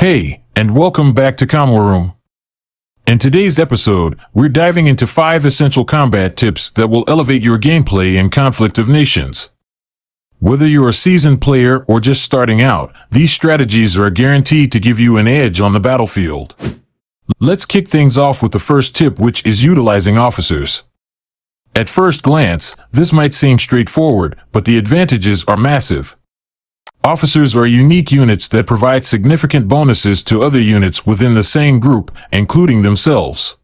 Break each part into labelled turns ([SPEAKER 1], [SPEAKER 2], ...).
[SPEAKER 1] Hey, and welcome back to CoNWarRoom. In today's episode, we're diving into 5 essential combat tips that will elevate your gameplay in Conflict of Nations. Whether you're a seasoned player or just starting out, these strategies are guaranteed to give you an edge on the battlefield. Let's kick things off with the first tip, which is utilizing officers. At first glance, this might seem straightforward, but the advantages are massive. Officers are unique units that provide significant bonuses to other units within the same group, including themselves.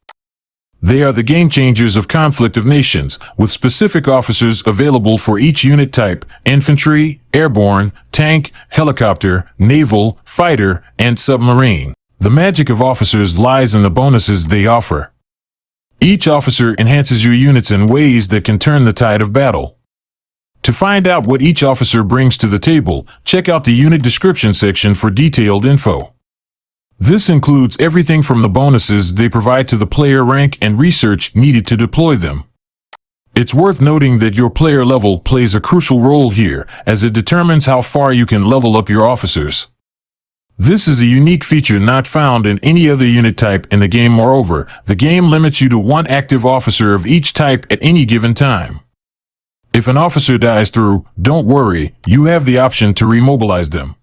[SPEAKER 1] They are the game changers of Conflict of Nations, with specific officers available for each unit type: infantry, airborne, tank, helicopter, naval, fighter, and submarine. The magic of officers lies in the bonuses they offer. Each officer enhances your units in ways that can turn the tide of battle. To find out what each officer brings to the table, check out the unit description section for detailed info. This includes everything from the bonuses they provide to the player rank and research needed to deploy them. It's worth noting that your player level plays a crucial role here, as it determines how far you can level up your officers. This is a unique feature not found in any other unit type in the game. Moreover, the game limits you to 1 active officer of each type at any given time. If an officer dies through, don't worry, you have the option to remobilize them.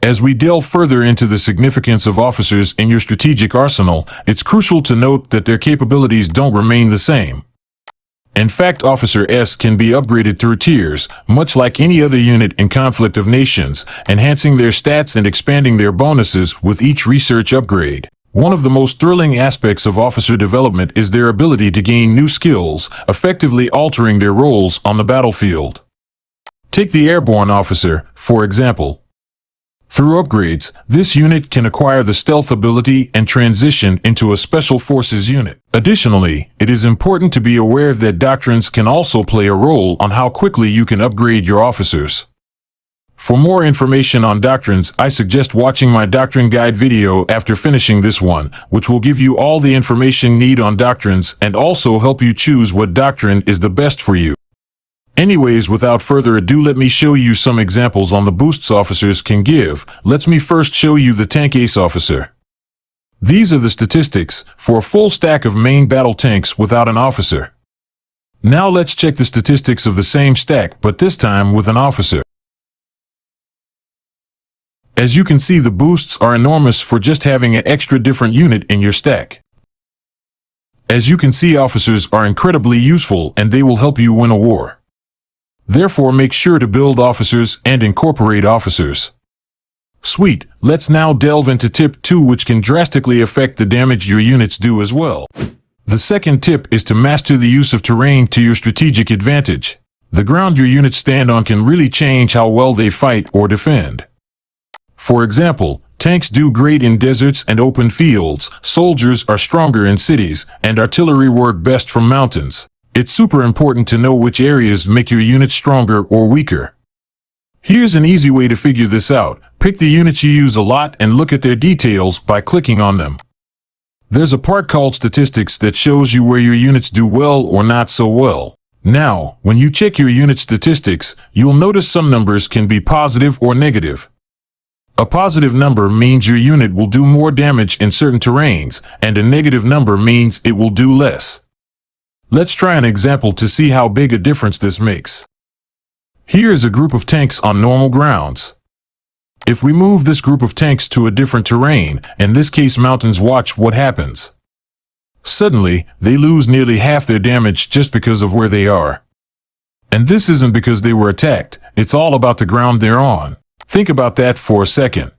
[SPEAKER 1] As we delve further into the significance of officers in your strategic arsenal, it's crucial to note that their capabilities don't remain the same. In fact, Officer S can be upgraded through tiers, much like any other unit in Conflict of Nations, enhancing their stats and expanding their bonuses with each research upgrade. One of the most thrilling aspects of officer development is their ability to gain new skills, effectively altering their roles on the battlefield. Take the airborne officer, for example. Through upgrades, this unit can acquire the stealth ability and transition into a special forces unit. Additionally, it is important to be aware that doctrines can also play a role on how quickly you can upgrade your officers. For more information on doctrines, I suggest watching my doctrine guide video after finishing this one, which will give you all the information you need on doctrines and also help you choose what doctrine is the best for you. Anyways, without further ado, let me show you some examples on the boosts officers can give. Let me first show you the tank ace officer. These are the statistics for a full stack of main battle tanks without an officer. Now let's check the statistics of the same stack, but this time with an officer. As you can see, the boosts are enormous for just having an extra different unit in your stack. As you can see, officers are incredibly useful and they will help you win a war. Therefore, make sure to build officers and incorporate officers. Sweet, let's now delve into tip 2, which can drastically affect the damage your units do as well. The second tip is to master the use of terrain to your strategic advantage. The ground your units stand on can really change how well they fight or defend. For example, tanks do great in deserts and open fields, soldiers are stronger in cities, and artillery work best from mountains. It's super important to know which areas make your unit stronger or weaker. Here's an easy way to figure this out. Pick the units you use a lot and look at their details by clicking on them. There's a part called statistics that shows you where your units do well or not so well. Now, when you check your unit statistics, you'll notice some numbers can be positive or negative. A positive number means your unit will do more damage in certain terrains, and a negative number means it will do less. Let's try an example to see how big a difference this makes. Here is a group of tanks on normal grounds. If we move this group of tanks to a different terrain, in this case mountains, watch what happens. Suddenly, they lose nearly half their damage just because of where they are. And this isn't because they were attacked, it's all about the ground they're on. Think about that for a second.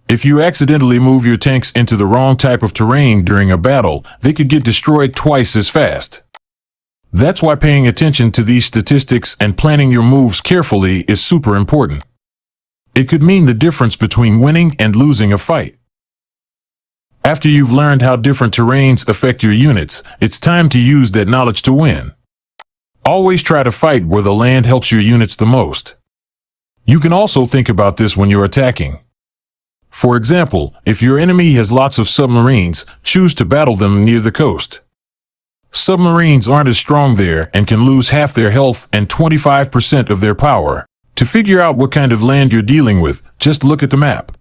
[SPEAKER 1] If you accidentally move your tanks into the wrong type of terrain during a battle, they could get destroyed twice as fast. That's why paying attention to these statistics and planning your moves carefully is super important. It could mean the difference between winning and losing a fight. After you've learned how different terrains affect your units, it's time to use that knowledge to win. Always try to fight where the land helps your units the most. You can also think about this when you're attacking. For example, if your enemy has lots of submarines, choose to battle them near the coast. Submarines aren't as strong there and can lose half their health and 25% of their power. To figure out what kind of land you're dealing with, just look at the map.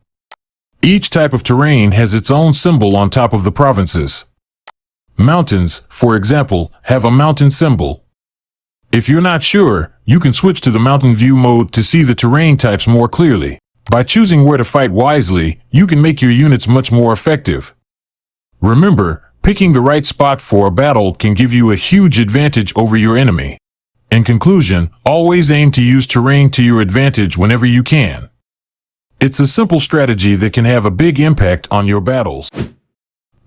[SPEAKER 1] Each type of terrain has its own symbol on top of the provinces. Mountains, for example, have a mountain symbol. If you're not sure, you can switch to the mountain view mode to see the terrain types more clearly. By choosing where to fight wisely, you can make your units much more effective. Remember, picking the right spot for a battle can give you a huge advantage over your enemy. In conclusion, always aim to use terrain to your advantage whenever you can. It's a simple strategy that can have a big impact on your battles.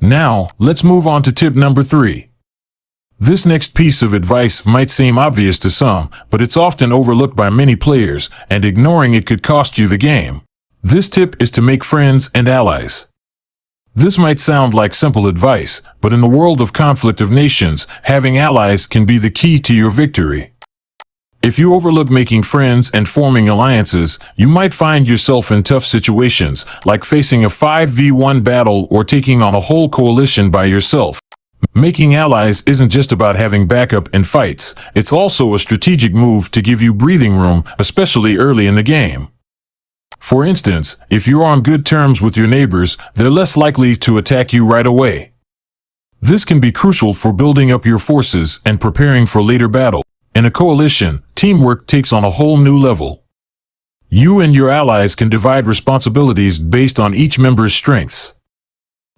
[SPEAKER 1] Now, let's move on to tip number 3. This next piece of advice might seem obvious to some, but it's often overlooked by many players, and ignoring it could cost you the game. This tip is to make friends and allies. This might sound like simple advice, but in the world of conflict of nations, having allies can be the key to your victory. If you overlook making friends and forming alliances, you might find yourself in tough situations, like facing a 5v1 battle or taking on a whole coalition by yourself. Making allies isn't just about having backup in fights, it's also a strategic move to give you breathing room, especially early in the game. For instance, if you're on good terms with your neighbors, they're less likely to attack you right away. This can be crucial for building up your forces and preparing for later battle. In a coalition, teamwork takes on a whole new level. You and your allies can divide responsibilities based on each member's strengths.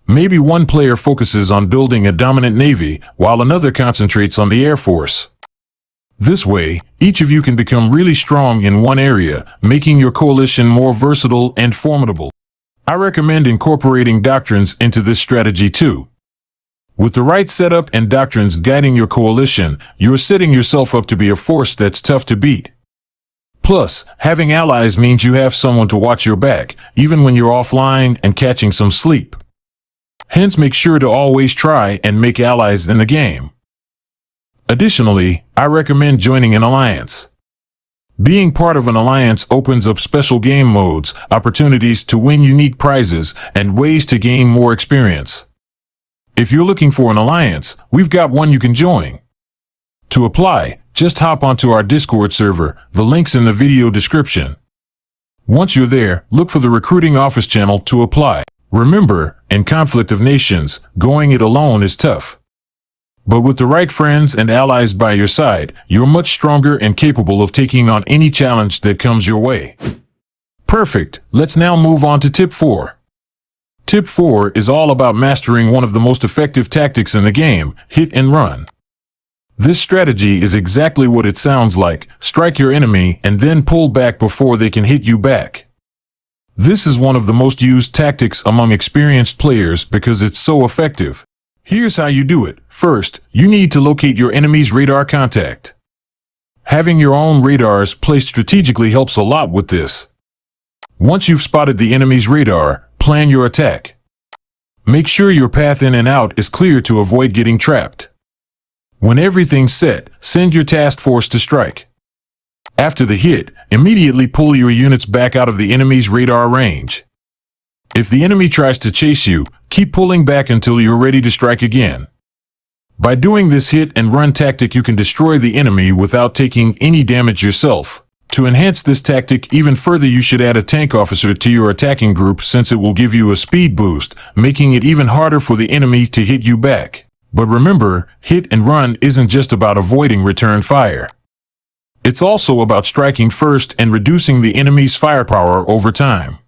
[SPEAKER 1] Maybe one player focuses on building a dominant navy, while another concentrates on the air force. This way, each of you can become really strong in one area, making your coalition more versatile and formidable. I recommend incorporating doctrines into this strategy too. With the right setup and doctrines guiding your coalition, you're setting yourself up to be a force that's tough to beat. Plus, having allies means you have someone to watch your back, even when you're offline and catching some sleep. Hence, make sure to always try and make allies in the game. Additionally, I recommend joining an alliance. Being part of an alliance opens up special game modes, opportunities to win unique prizes, and ways to gain more experience. If you're looking for an alliance, we've got one you can join. To apply, just hop onto our Discord server, the link's in the video description. Once you're there, look for the recruiting office channel to apply. Remember, in conflict of nations, going it alone is tough. But with the right friends and allies by your side, you're much stronger and capable of taking on any challenge that comes your way. Perfect. Let's now move on to tip 4. Tip 4 is all about mastering one of the most effective tactics in the game, hit and run. This strategy is exactly what it sounds like: strike your enemy and then pull back before they can hit you back. This is one of the most used tactics among experienced players because it's so effective. Here's how you do it. First, you need to locate your enemy's radar contact. Having your own radars placed strategically helps a lot with this. Once you've spotted the enemy's radar, plan your attack. Make sure your path in and out is clear to avoid getting trapped. When everything's set, send your task force to strike. After the hit, immediately pull your units back out of the enemy's radar range. If the enemy tries to chase you, keep pulling back until you're ready to strike again. By doing this hit and run tactic, you can destroy the enemy without taking any damage yourself. To enhance this tactic even further, you should add a tank officer to your attacking group, since it will give you a speed boost, making it even harder for the enemy to hit you back. But remember, hit and run isn't just about avoiding return fire. It's also about striking first and reducing the enemy's firepower over time.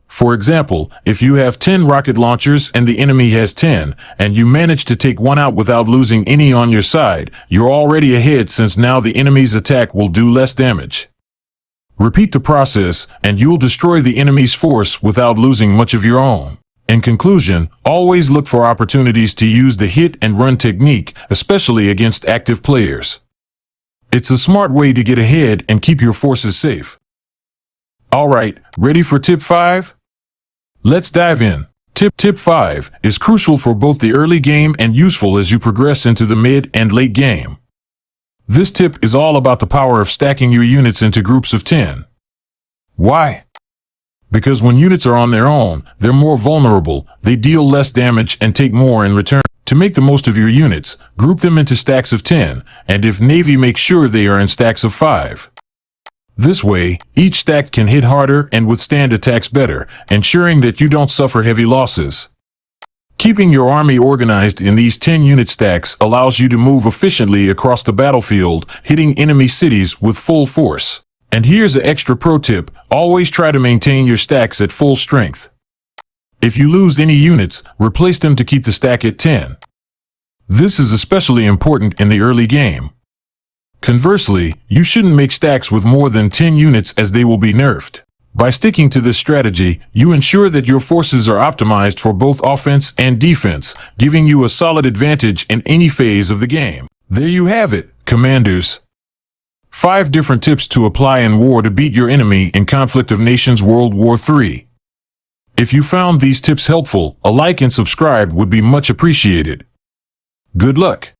[SPEAKER 1] For example, if you have 10 rocket launchers and the enemy has 10, and you manage to take one out without losing any on your side, you're already ahead, since now the enemy's attack will do less damage. Repeat the process, and you'll destroy the enemy's force without losing much of your own. In conclusion, always look for opportunities to use the hit and run technique, especially against active players. It's a smart way to get ahead and keep your forces safe. Alright, ready for tip 5? Let's dive in. Tip 5 is crucial for both the early game and useful as you progress into the mid and late game. This tip is all about the power of stacking your units into groups of 10. Why? Because when units are on their own, they're more vulnerable, they deal less damage and take more in return. To make the most of your units, group them into stacks of 10, and if Navy, make sure they are in stacks of 5. This way, each stack can hit harder and withstand attacks better, ensuring that you don't suffer heavy losses. Keeping your army organized in these 10-unit stacks allows you to move efficiently across the battlefield, hitting enemy cities with full force. And here's an extra pro tip: always try to maintain your stacks at full strength. If you lose any units, replace them to keep the stack at 10. This is especially important in the early game. Conversely, you shouldn't make stacks with more than 10 units as they will be nerfed. By sticking to this strategy, you ensure that your forces are optimized for both offense and defense, giving you a solid advantage in any phase of the game. There you have it, Commanders. 5 different tips to apply in war to beat your enemy in Conflict of Nations World War III. If you found these tips helpful, a like and subscribe would be much appreciated. Good luck!